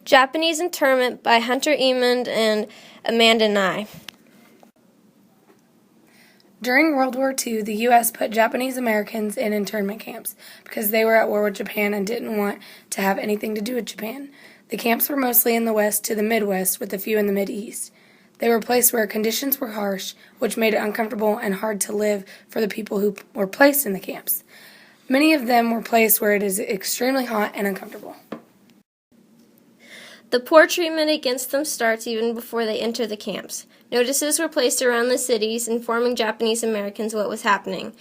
Japanese Internment by Hunter Emond and Amanda Nye. During World War II, the U.S. put Japanese Americans in internment camps because they were at war with Japan and didn't want to have anything to do with Japan. The camps were mostly in the West to the Midwest, with a few in the Mideast. They were placed where conditions were harsh, which made it uncomfortable and hard to live for the people who were placed in the camps. Many of them were placed where it is extremely hot and uncomfortable. The poor treatment against them starts even before they enter the camps. Notices were placed around the cities informing Japanese Americans what was happening.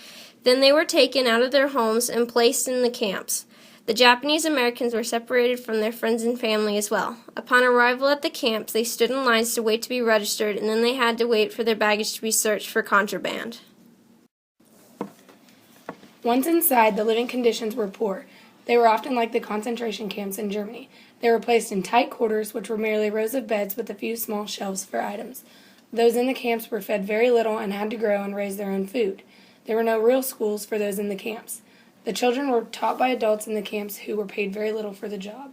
Then they were taken out of their homes and placed in the camps. The Japanese Americans were separated from their friends and family as well. Upon arrival at the camps, they stood in lines to wait to be registered, and then they had to wait for their baggage to be searched for contraband. Once inside, the living conditions were poor. They were often like the concentration camps in Germany. They were placed in tight quarters, which were merely rows of beds with a few small shelves for items. Those in the camps were fed very little and had to grow and raise their own food. There were no real schools for those in the camps. The children were taught by adults in the camps who were paid very little for the job.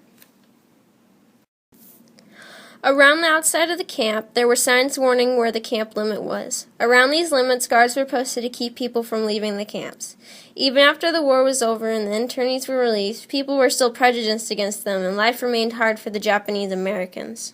Around the outside of the camp, there were signs warning where the camp limit was. Around these limits, guards were posted to keep people from leaving the camps. Even after the war was over and the internees were released, people were still prejudiced against them, and life remained hard for the Japanese Americans.